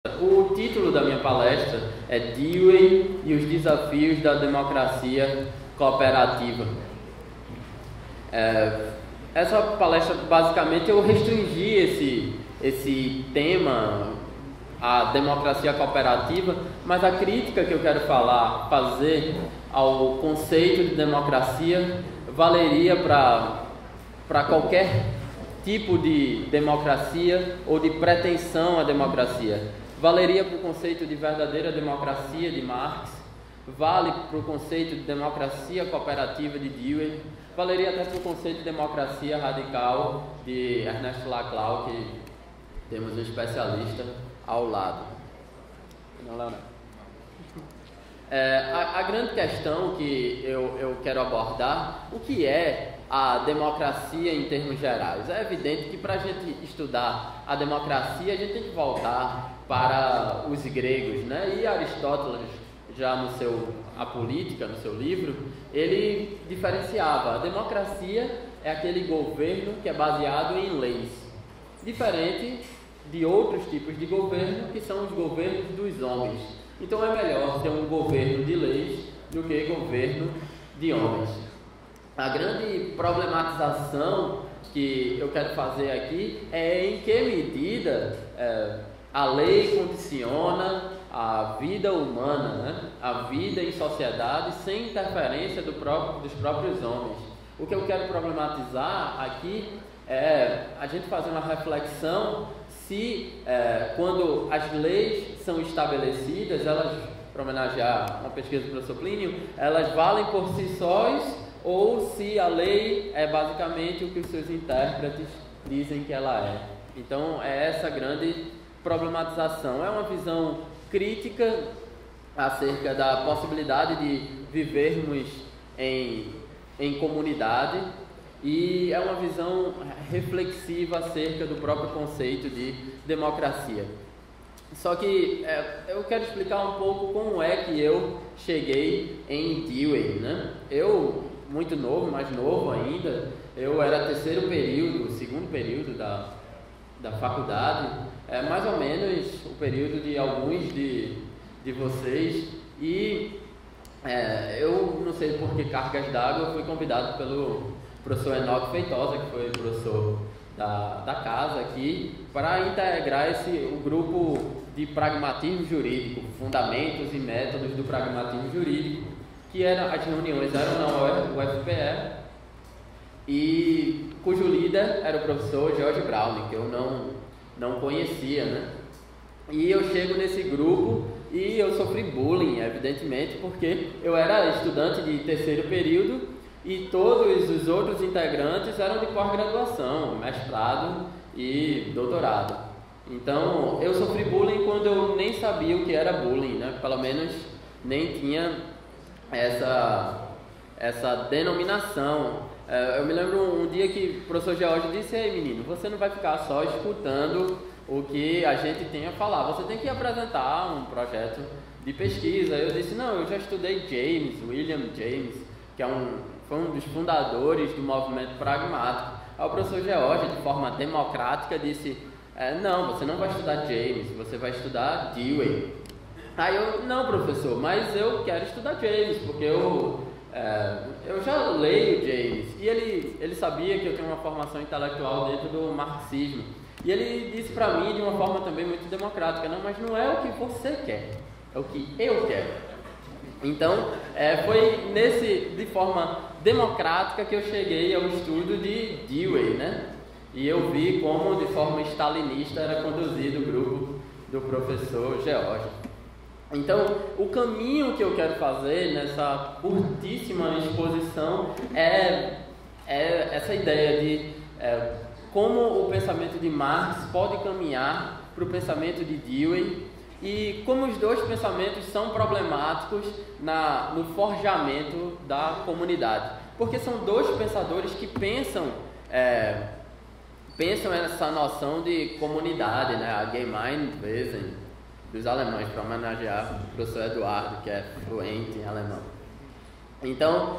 O título da minha palestra é Dewey e os desafios da democracia cooperativa. Essa palestra, basicamente, eu restringi esse tema à democracia cooperativa, mas a crítica que eu quero fazer ao conceito de democracia valeria para qualquer tipo de democracia ou de pretensão à democracia. Valeria para o conceito de verdadeira democracia de Marx, vale para o conceito de democracia cooperativa de Dewey, valeria até para o conceito de democracia radical de Ernest Laclau, que temos um especialista ao lado. A grande questão que eu quero abordar, o que é a democracia em termos gerais? É evidente que para a gente estudar a democracia, a gente tem que voltar para os gregos, né? E Aristóteles, já A Política, no seu livro, ele diferenciava: a democracia é aquele governo que é baseado em leis, diferente de outros tipos de governo, que são os governos dos homens. Então é melhor ter um governo de leis do que governo de homens. A grande problematização que eu quero fazer aqui é em que medida a lei condiciona a vida humana, né? A vida em sociedade sem interferência dos próprios homens. O que eu quero problematizar aqui é a gente fazer uma reflexão se quando as leis são estabelecidas, elas, para homenagear uma pesquisa do professor Plínio, elas valem por si sós, ou se a lei é basicamente o que os seus intérpretes dizem que ela é. Então é essa grande problematização. É uma visão crítica acerca da possibilidade de vivermos em comunidade, e é uma visão reflexiva acerca do próprio conceito de democracia. Só que eu quero explicar um pouco como é que eu cheguei em Dewey, né? Eu, muito novo, mais novo ainda, eu era segundo período da faculdade, mais ou menos o período de alguns de vocês, e eu não sei por que cargas d'água, fui convidado pelo professor Enoque Feitosa, que foi o professor da casa aqui, para integrar o grupo de pragmatismo jurídico, fundamentos e métodos do pragmatismo jurídico, que as reuniões eram na UFPE, e cujo líder era o professor George Brown, que eu não conhecia, né? E eu chego nesse grupo e eu sofri bullying, evidentemente, porque eu era estudante de terceiro período e todos os outros integrantes eram de pós-graduação, mestrado e doutorado. Então, eu sofri bullying quando eu nem sabia o que era bullying, né? Pelo menos nem tinha essa denominação. Eu me lembro um dia que o professor George disse: "Ei, menino, você não vai ficar só escutando o que a gente tem a falar, você tem que apresentar um projeto de pesquisa." Eu disse: "Não, eu já estudei William James, que foi um dos fundadores do movimento pragmático." Aí o professor George, de forma democrática, disse: "Não, você não vai estudar James, você vai estudar Dewey." Aí eu: "Não, professor, mas eu quero estudar James, porque eu já leio James." E ele sabia que eu tinha uma formação intelectual dentro do marxismo. E ele disse para mim, de uma forma também muito democrática: "Não, mas não é o que você quer, é o que eu quero." Então, foi de forma democrática que eu cheguei ao estudo de Dewey, né? E eu vi como, de forma stalinista, era conduzido o grupo do professor George. Então, o caminho que eu quero fazer nessa curtíssima exposição é essa ideia de como o pensamento de Marx pode caminhar para o pensamento de Dewey, e como os dois pensamentos são problemáticos no forjamento da comunidade. Porque são dois pensadores que pensam essa noção de comunidade, né? A Gemeinwesen dos alemães, para homenagear o professor Eduardo, que é fluente em alemão. Então,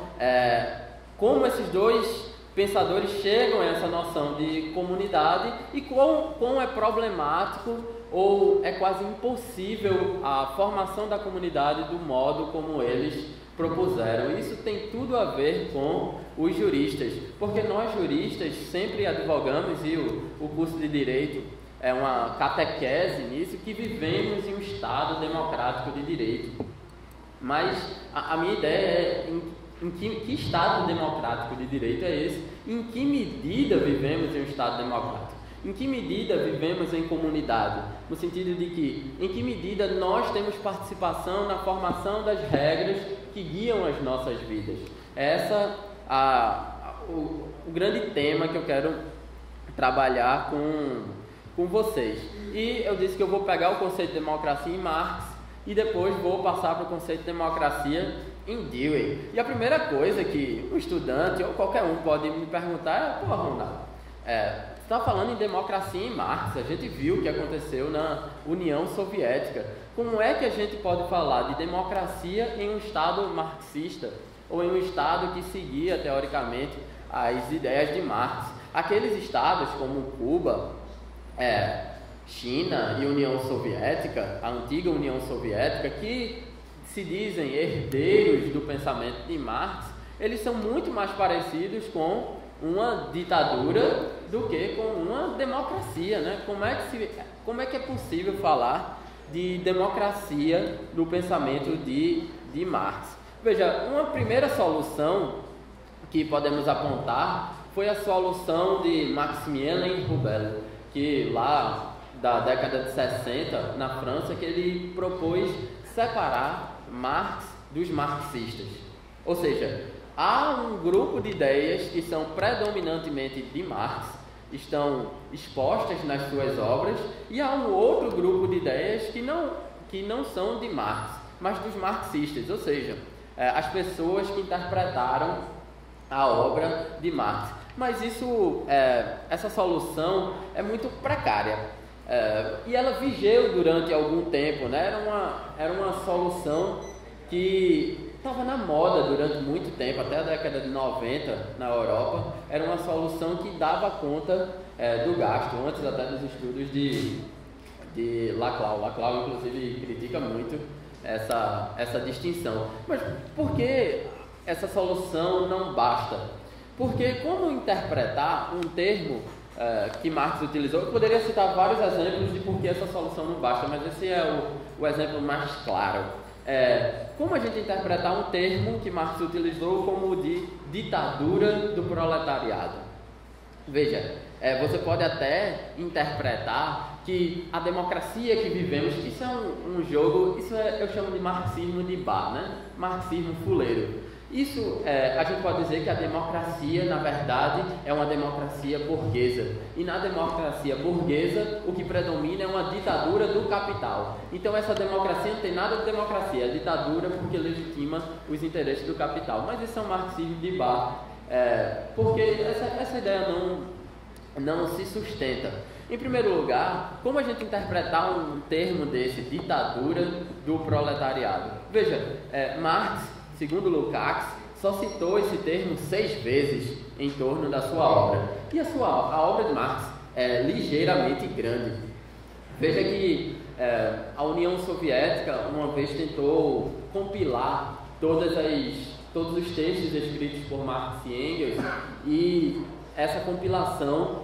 como esses dois pensadores chegam a essa noção de comunidade e quão é problemático ou é quase impossível a formação da comunidade do modo como eles propuseram. Isso tem tudo a ver com os juristas, porque nós juristas sempre advogamos, e o curso de Direito é uma catequese nisso, que vivemos em um Estado democrático de direito. Mas a minha ideia é em que Estado democrático de direito é esse? Em que medida vivemos em um Estado democrático? Em que medida vivemos em comunidade? No sentido de que, em que medida nós temos participação na formação das regras que guiam as nossas vidas? Essa o grande tema que eu quero trabalhar com vocês. E eu disse que eu vou pegar o conceito de democracia em Marx e depois vou passar para o conceito de democracia em Dewey. E a primeira coisa que um estudante ou qualquer um pode me perguntar é: pô, Ronaldo, você está falando em democracia em Marx, a gente viu o que aconteceu na União Soviética. Como é que a gente pode falar de democracia em um Estado marxista ou em um Estado que seguia, teoricamente, as ideias de Marx? Aqueles estados como Cuba, China e União Soviética, a antiga União Soviética, que se dizem herdeiros do pensamento de Marx, eles são muito mais parecidos com uma ditadura do que com uma democracia, né? Como é que é possível falar de democracia no pensamento de Marx? Veja, uma primeira solução que podemos apontar foi a solução de Maximilien Rouvel, que lá da década de 60, na França, que ele propôs separar Marx dos marxistas. Ou seja, há um grupo de ideias que são predominantemente de Marx, estão expostas nas suas obras, e há um outro grupo de ideias que não são de Marx, mas dos marxistas, ou seja, as pessoas que interpretaram a obra de Marx. Mas essa solução é muito precária, e ela vigeu durante algum tempo, né? Era uma solução que estava na moda durante muito tempo, até a década de 90 na Europa. Era uma solução que dava conta do gasto, antes até dos estudos de Laclau. Laclau, inclusive, critica muito essa distinção. Mas por que essa solução não basta? Porque como interpretar um termo que Marx utilizou? Eu poderia citar vários exemplos de por que essa solução não basta, mas esse é o exemplo mais claro. Como a gente interpretar um termo que Marx utilizou como o de ditadura do proletariado? Veja, você pode até interpretar que a democracia que vivemos, isso é um jogo, eu chamo de marxismo de bar, né? Marxismo fuleiro. Isso, a gente pode dizer que a democracia, na verdade, é uma democracia burguesa. E na democracia burguesa, o que predomina é uma ditadura do capital. Então, essa democracia não tem nada de democracia, é ditadura porque legitima os interesses do capital. Mas isso é um marxismo de bar, porque essa ideia não se sustenta. Em primeiro lugar, como a gente interpretar um termo desse, ditadura do proletariado? Veja, Marx, segundo Lukács, só citou esse termo 6 vezes em torno da sua obra. E a obra de Marx é ligeiramente grande. Veja que a União Soviética uma vez tentou compilar todos os textos escritos por Marx e Engels, e essa compilação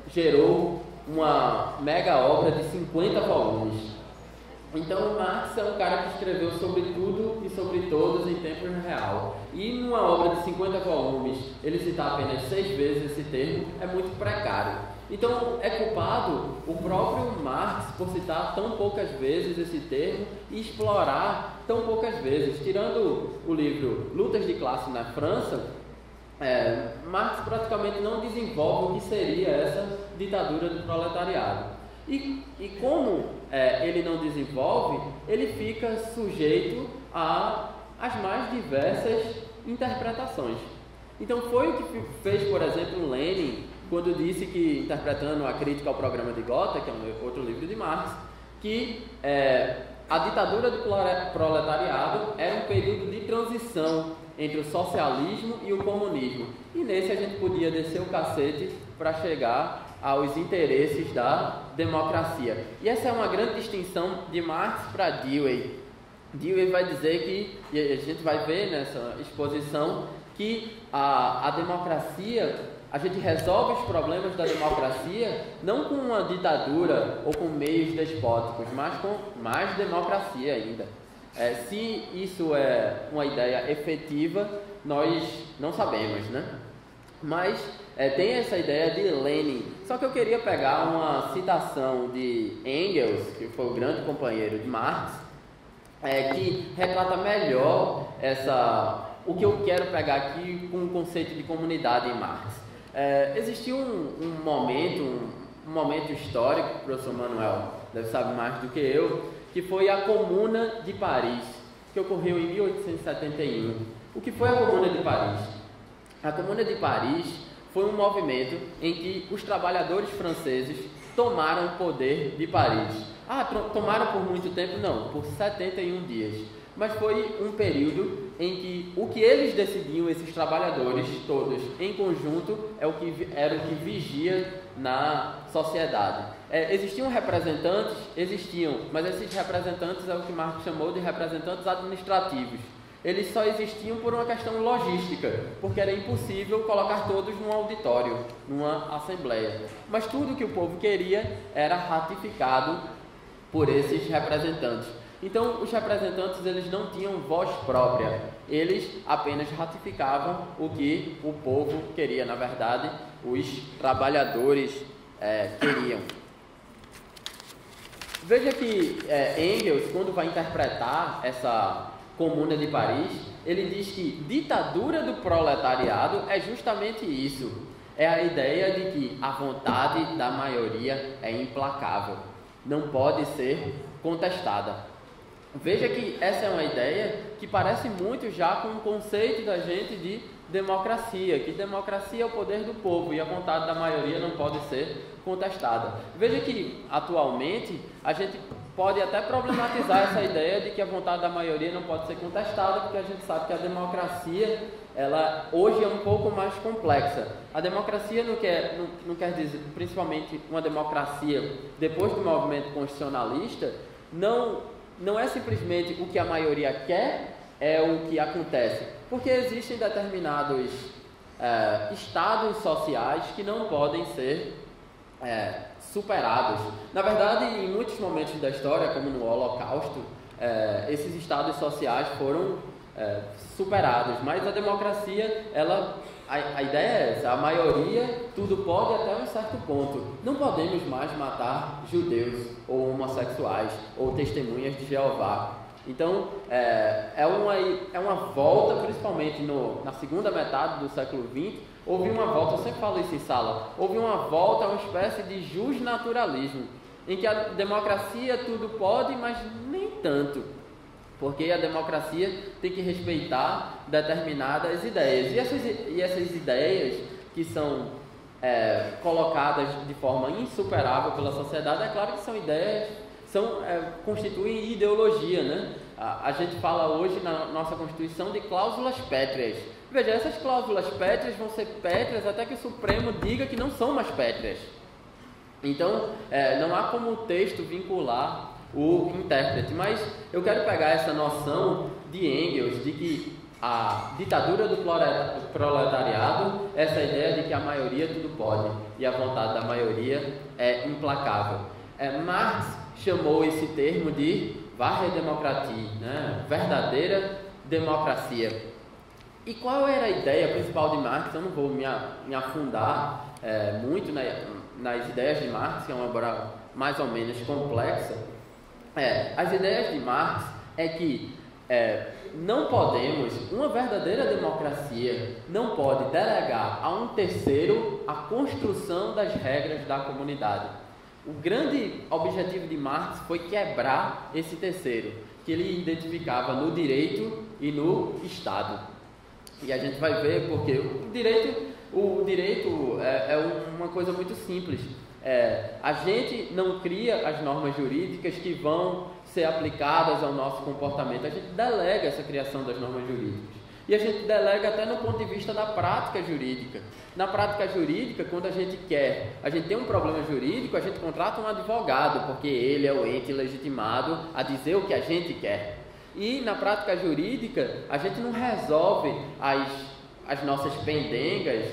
gerou uma mega obra de 50 volumes. Então, Marx é um cara que escreveu sobre tudo e sobre todos em tempo real. E numa obra de 50 volumes, ele citar apenas 6 vezes esse termo é muito precário. Então, é culpado o próprio Marx por citar tão poucas vezes esse termo e explorar tão poucas vezes. Tirando o livro Lutas de Classe na França, Marx praticamente não desenvolve o que seria essa ditadura do proletariado. E como ele não desenvolve, ele fica sujeito às mais diversas interpretações. Então foi o que fez, por exemplo, Lenin, quando disse que, interpretando a crítica ao programa de Gotha, que é um outro livro de Marx, que a ditadura do proletariado era um período de transição entre o socialismo e o comunismo. E nesse a gente podia descer o cacete para chegar aos interesses da democracia. E essa é uma grande distinção de Marx para Dewey. Dewey vai dizer que, e a gente vai ver nessa exposição, que a democracia, a gente resolve os problemas da democracia não com uma ditadura ou com meios despóticos, mas com mais democracia ainda. Se isso é uma ideia efetiva, nós não sabemos, né? Mas tem essa ideia de Lenin. Só que eu queria pegar uma citação de Engels, que foi o grande companheiro de Marx, que retrata melhor o que eu quero pegar aqui com o conceito de comunidade em Marx. Existiu um momento histórico, o professor Manuel deve saber mais do que eu, que foi a Comuna de Paris, que ocorreu em 1871. O que foi a Comuna de Paris? A Comuna de Paris foi um movimento em que os trabalhadores franceses tomaram o poder de Paris. Tomaram por muito tempo? Não, por 71 dias. Mas foi um período em que o que eles decidiam, esses trabalhadores todos em conjunto, era o que vigia na sociedade. Existiam representantes? Existiam, mas esses representantes é o que Marx chamou de representantes administrativos. Eles só existiam por uma questão logística, porque era impossível colocar todos num auditório, numa assembleia. Mas tudo que o povo queria era ratificado por esses representantes. Então, os representantes eles não tinham voz própria, eles apenas ratificavam o que o povo queria, na verdade, os trabalhadores queriam. Veja que Engels, quando vai interpretar essa Comuna de Paris, ele diz que ditadura do proletariado é justamente isso. É a ideia de que a vontade da maioria é implacável, não pode ser contestada. Veja que essa é uma ideia que parece muito já com o conceito da gente de democracia, que democracia é o poder do povo e a vontade da maioria não pode ser contestada. Veja que, atualmente, a gente pode até problematizar essa ideia de que a vontade da maioria não pode ser contestada, porque a gente sabe que a democracia, ela hoje é um pouco mais complexa. A democracia não quer dizer, principalmente uma democracia depois do movimento constitucionalista, não é simplesmente o que a maioria quer, é o que acontece. Porque existem determinados estados sociais que não podem ser superados. Na verdade, em muitos momentos da história, como no Holocausto, esses estados sociais foram superados. Mas a democracia, a ideia é essa, a maioria tudo pode até um certo ponto. Não podemos mais matar judeus, ou homossexuais, ou testemunhas de Jeová. Então, é uma volta, principalmente na segunda metade do século XX, houve uma volta, eu sempre falo isso em sala, houve uma volta a uma espécie de justnaturalismo, em que a democracia tudo pode, mas nem tanto, porque a democracia tem que respeitar determinadas ideias, e essas ideias que são colocadas de forma insuperável pela sociedade, é claro que são ideias, constituem ideologia, né? A gente fala hoje na nossa Constituição de cláusulas pétreas. Veja, essas cláusulas pétreas vão ser pétreas até que o Supremo diga que não são mais pétreas. Então, não há como o texto vincular o intérprete, mas eu quero pegar essa noção de Engels, de que a ditadura do proletariado, essa ideia de que a maioria tudo pode e a vontade da maioria é implacável. Marx chamou esse termo de wahre Demokratie, né? Verdadeira democracia. E qual era a ideia principal de Marx? Eu não vou me afundar muito nas ideias de Marx, que é uma obra mais ou menos complexa. As ideias de Marx é que não podemos, uma verdadeira democracia não pode delegar a um terceiro a construção das regras da comunidade. O grande objetivo de Marx foi quebrar esse terceiro, que ele identificava no direito e no Estado. E a gente vai ver porque o direito é uma coisa muito simples. A gente não cria as normas jurídicas que vão ser aplicadas ao nosso comportamento. A gente delega essa criação das normas jurídicas. E a gente delega até no ponto de vista da prática jurídica. Na prática jurídica, quando a gente tem um problema jurídico, a gente contrata um advogado, porque ele é o ente legitimado a dizer o que a gente quer. E na prática jurídica, a gente não resolve as nossas pendengas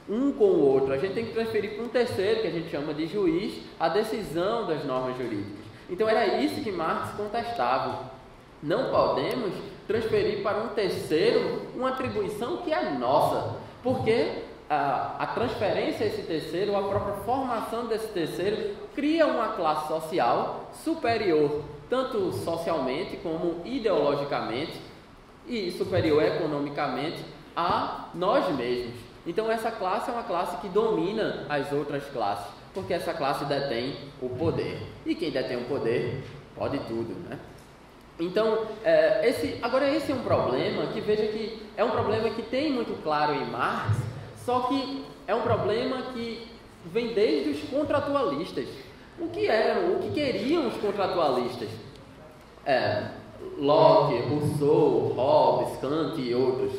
um com o outro. A gente tem que transferir para um terceiro, que a gente chama de juiz, a decisão das normas jurídicas. Então era isso que Marx contestava. Não podemos transferir para um terceiro uma atribuição que é nossa, porque a transferência a esse terceiro, a própria formação desse terceiro, cria uma classe social superior, tanto socialmente como ideologicamente, e superior economicamente a nós mesmos. Então essa classe é uma classe que domina as outras classes, porque essa classe detém o poder. E quem detém o poder pode tudo, né? Então, esse é um problema que, veja que é um problema que tem muito claro em Marx, só que é um problema que vem desde os contratualistas. O que queriam os contratualistas? Locke, Rousseau, Hobbes, Kant e outros.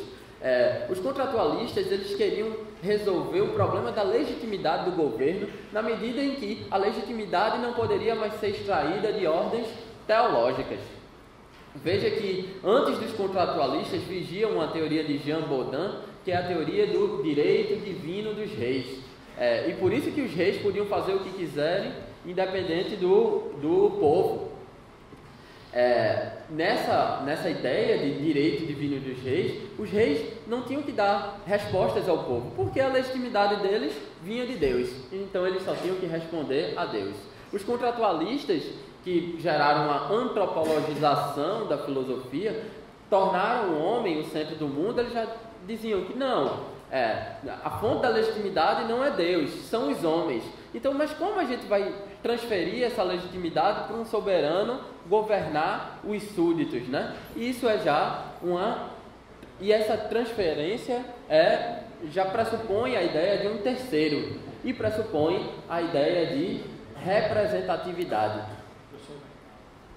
Os contratualistas, eles queriam resolver o problema da legitimidade do governo, na medida em que a legitimidade não poderia mais ser extraída de ordens teológicas. Veja que antes dos contratualistas vigia uma teoria de Jean Baudin, que é a teoria do direito divino dos reis. E por isso que os reis podiam fazer o que quiserem, independente do povo. Nessa ideia de direito divino dos reis, os reis não tinham que dar respostas ao povo, porque a legitimidade deles vinha de Deus, então eles só tinham que responder a Deus. Os contratualistas, que geraram uma antropologização da filosofia, tornaram o homem o centro do mundo. Eles já diziam que não, a fonte da legitimidade não é Deus, são os homens. Então, mas como a gente vai transferir essa legitimidade para um soberano governar os súditos, né? Isso é já e essa transferência já pressupõe a ideia de um terceiro e pressupõe a ideia de representatividade.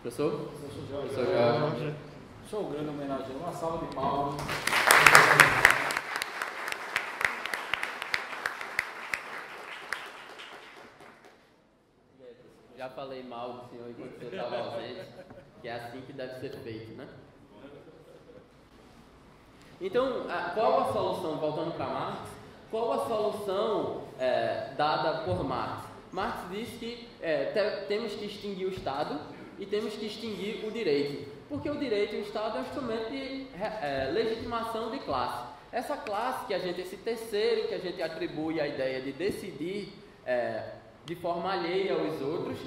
Professor Jorge. Show grande homenagem. Uma salva de palmas. Já falei mal do senhor enquanto o senhor estava ausente, que é assim que deve ser feito, né? Então, qual a solução, voltando para Marx, qual a solução dada por Marx? Marx diz que temos que extinguir o Estado e temos que extinguir o direito, porque o direito e o Estado é um instrumento de legitimação de classe. Essa classe esse terceiro que a gente atribui a ideia de decidir de forma alheia aos outros,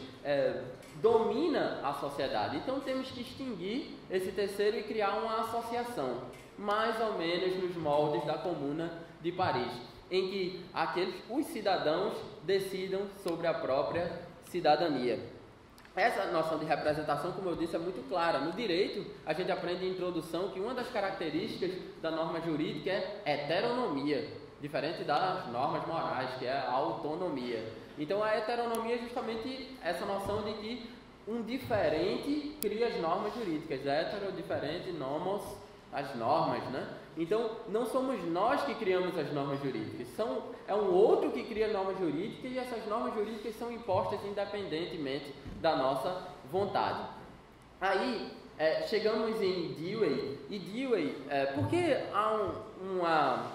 domina a sociedade. Então temos que extinguir esse terceiro e criar uma associação, mais ou menos nos moldes da Comuna de Paris, em que os cidadãos decidam sobre a própria cidadania. Essa noção de representação, como eu disse, é muito clara. No direito, a gente aprende em introdução que uma das características da norma jurídica é heteronomia, diferente das normas morais, que é a autonomia. Então, a heteronomia é justamente essa noção de que um diferente cria as normas jurídicas. Hetero, diferente, nomos, as normas, né? Então, não somos nós que criamos as normas jurídicas, é um outro que cria normas jurídicas, e essas normas jurídicas são impostas independentemente da nossa vontade. Aí, chegamos em Dewey, e Dewey, por que há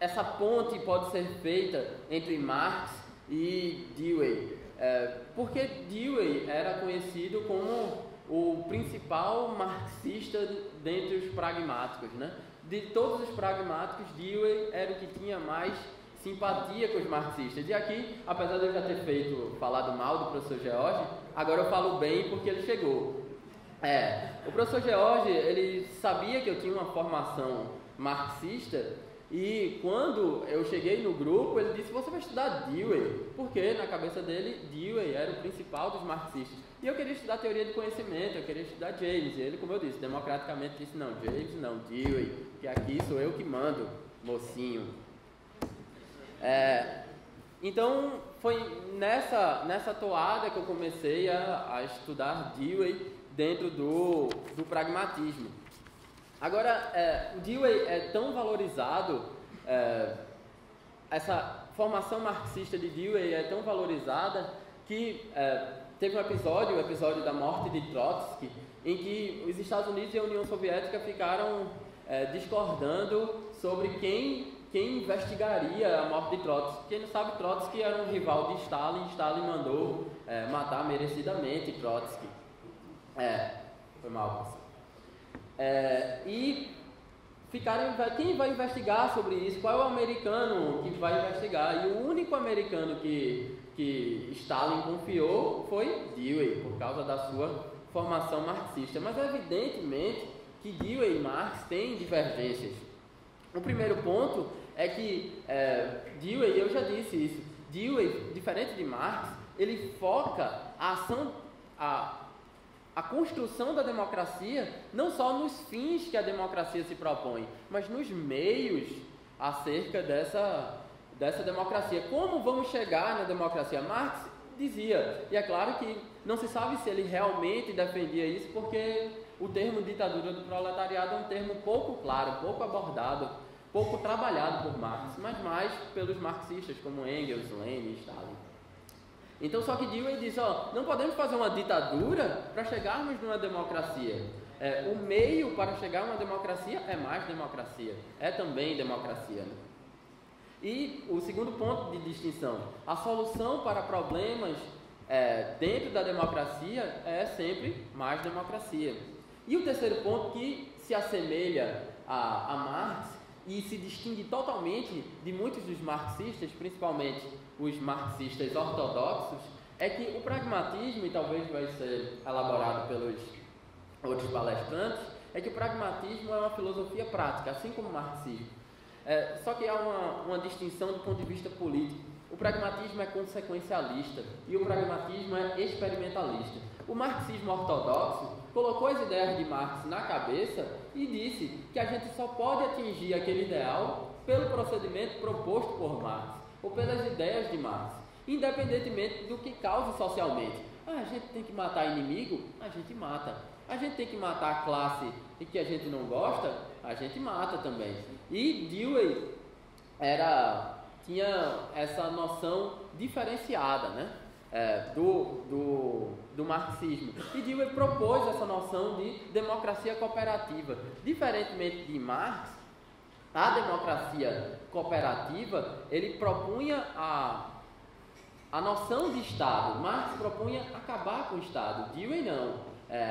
essa ponte pode ser feita entre Marx e Dewey? Porque Dewey era conhecido como o principal marxista dentre os pragmáticos, né? De todos os pragmáticos, Dewey era o que tinha mais simpatia com os marxistas. E aqui, apesar de eu já ter falado mal do professor George, agora eu falo bem porque ele chegou. O professor George, ele sabia que eu tinha uma formação marxista, e quando eu cheguei no grupo, ele disse: você vai estudar Dewey, porque na cabeça dele, Dewey era o principal dos marxistas. E eu queria estudar teoria do conhecimento, eu queria estudar James. E ele, como eu disse, democraticamente disse: não, James não, Dewey, que aqui sou eu que mando, mocinho. Então, foi nessa toada que eu comecei a estudar Dewey. dentro do pragmatismo. Agora, o Dewey é tão valorizado, essa formação marxista de Dewey é tão valorizada que teve um episódio, o episódio da morte de Trotsky, em que os Estados Unidos e a União Soviética ficaram discordando sobre quem investigaria a morte de Trotsky. Quem não sabe, Trotsky era um rival de Stalin. Stalin mandou matar merecidamente Trotsky. Foi mal, professor. E ficaram, quem vai investigar sobre isso? Qual é o americano que vai investigar? E o único americano que Stalin confiou foi Dewey, por causa da sua formação marxista. Mas evidentemente que Dewey e Marx têm divergências. O primeiro ponto é que Dewey, eu já disse isso, Dewey, diferente de Marx, ele foca a ação, a construção da democracia não só nos fins que a democracia se propõe, mas nos meios acerca dessa democracia. Como vamos chegar na democracia? Marx dizia, e é claro que não se sabe se ele realmente defendia isso, porque o termo ditadura do proletariado é um termo pouco claro, pouco abordado, pouco trabalhado por Marx, mas mais pelos marxistas como Engels, Lenin e Stalin. Então, só que Dewey diz, não podemos fazer uma ditadura para chegarmos numa democracia. O meio para chegar a uma democracia é mais democracia, é também democracia. Né? E o segundo ponto de distinção, a solução para problemas dentro da democracia é sempre mais democracia. E o terceiro ponto, que se assemelha a Marx e se distingue totalmente de muitos dos marxistas, principalmente os marxistas ortodoxos, é que o pragmatismo, e talvez vai ser elaborado pelos outros palestrantes, é que o pragmatismo é uma filosofia prática, assim como o marxismo. Só que há uma distinção do ponto de vista político. O pragmatismo é consequencialista e o pragmatismo é experimentalista. O marxismo ortodoxo colocou as ideias de Marx na cabeça e disse que a gente só pode atingir aquele ideal pelo procedimento proposto por Marx ou pelas ideias de Marx, independentemente do que cause socialmente. A gente tem que matar inimigo? A gente mata. A gente tem que matar a classe e que a gente não gosta? A gente mata também. E Dewey tinha essa noção diferenciada, né? Do marxismo. E Dewey propôs essa noção de democracia cooperativa. Diferentemente de Marx, a democracia cooperativa, ele propunha a noção de Estado. Marx propunha acabar com o Estado. Dewey não.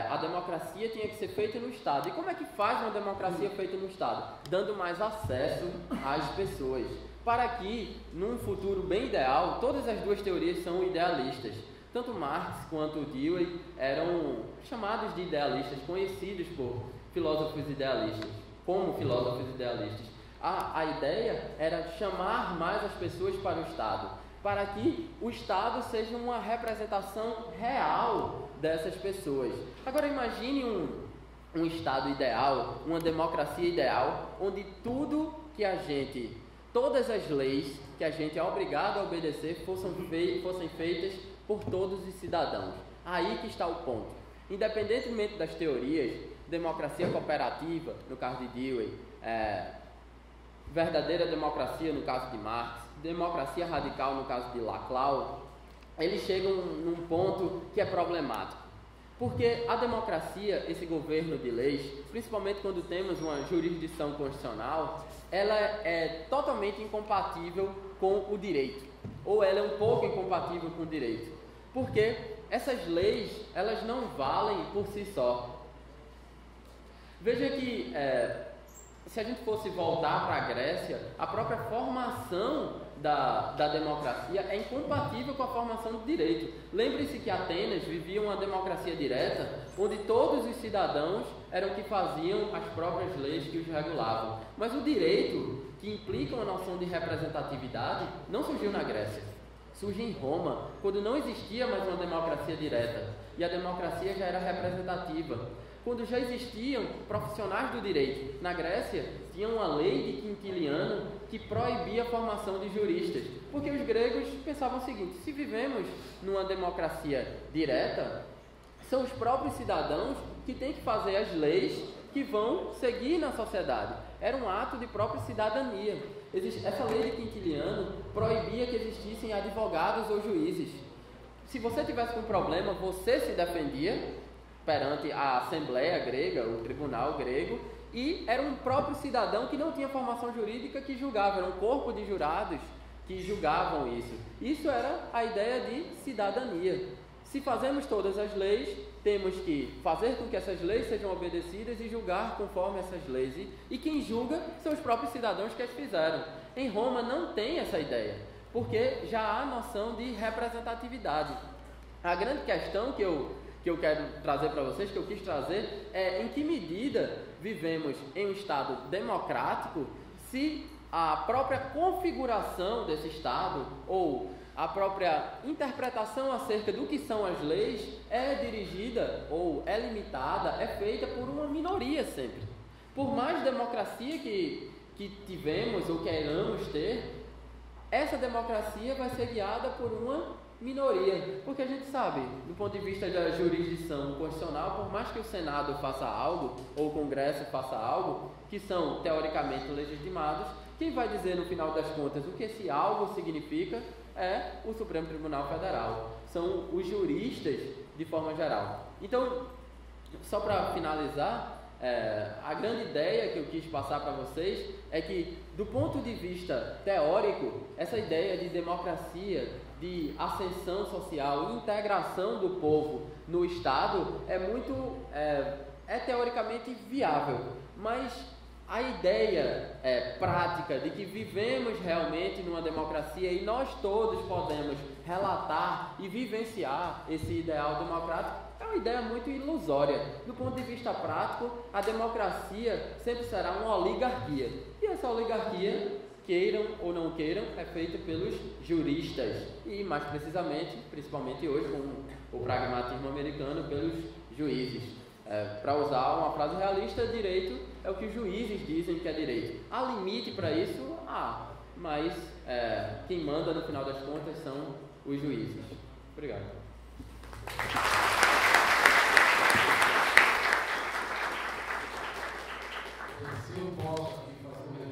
A democracia tinha que ser feita no Estado. E como é que faz uma democracia feita no Estado? Dando mais acesso às pessoas. Para que, num futuro bem ideal, todas as duas teorias são idealistas. Tanto Marx quanto Dewey eram chamados de idealistas, conhecidos por filósofos idealistas, como filósofos idealistas. A ideia era chamar mais as pessoas para o Estado, para que o Estado seja uma representação real dessas pessoas. Agora imagine um Estado ideal, uma democracia ideal, onde todas as leis que a gente é obrigado a obedecer fossem feitas por todos os cidadãos. Aí que está o ponto. Independentemente das teorias, democracia cooperativa, no caso de Dewey, verdadeira democracia, no caso de Marx, democracia radical, no caso de Laclau, eles chegam num ponto que é problemático. Porque a democracia, esse governo de leis, principalmente quando temos uma jurisdição constitucional, ela é totalmente incompatível com o direito. Ou ela é um pouco incompatível com o direito. Porque essas leis, elas não valem por si só. Veja que, se a gente fosse voltar para a Grécia, a própria formação da democracia é incompatível com a formação do direito. Lembre-se que Atenas vivia uma democracia direta, onde todos os cidadãos eram que faziam as próprias leis que os regulavam. Mas o direito, que implica uma noção de representatividade, não surgiu na Grécia. Surge em Roma, quando não existia mais uma democracia direta, e a democracia já era representativa. Quando já existiam profissionais do direito. Na Grécia, tinha uma lei de Quintiliano que proibia a formação de juristas, porque os gregos pensavam o seguinte: se vivemos numa democracia direta, são os próprios cidadãos que têm que fazer as leis que vão seguir na sociedade. Era um ato de própria cidadania. Essa lei de Quintiliano proibia que existissem advogados ou juízes. Se você tivesse um problema, você se defendia perante a Assembleia grega, o tribunal grego, e era um próprio cidadão que não tinha formação jurídica que julgava, era um corpo de jurados que julgavam isso. Isso era a ideia de cidadania. Se fazemos todas as leis, temos que fazer com que essas leis sejam obedecidas e julgar conforme essas leis. E quem julga são os próprios cidadãos que as fizeram. Em Roma não tem essa ideia, porque já há noção de representatividade. A grande questão que eu quero trazer para vocês, que eu quis trazer, é em que medida vivemos em um Estado democrático se a própria configuração desse Estado ou a própria interpretação acerca do que são as leis é dirigida ou é limitada, é feita por uma minoria sempre. Por mais democracia que tivemos ou queiramos ter, essa democracia vai ser guiada por uma minoria, porque a gente sabe, do ponto de vista da jurisdição constitucional, por mais que o Senado faça algo, ou o Congresso faça algo, que são teoricamente legitimados, quem vai dizer no final das contas o que esse algo significa é o Supremo Tribunal Federal, são os juristas de forma geral. Então, só para finalizar, a grande ideia que eu quis passar para vocês é que, do ponto de vista teórico, essa ideia de democracia, de ascensão social, integração do povo no Estado é teoricamente viável, mas a ideia prática de que vivemos realmente numa democracia e nós todos podemos relatar e vivenciar esse ideal democrático é uma ideia muito ilusória. Do ponto de vista prático, a democracia sempre será uma oligarquia. E essa oligarquia, queiram ou não queiram, é feita pelos juristas. E mais precisamente, principalmente hoje, com o pragmatismo americano, pelos juízes. Para usar uma frase realista, direito é o que os juízes dizem que é direito. Há limite para isso? Mas quem manda no final das contas são os juízes. Obrigado. Se eu posso aqui fazer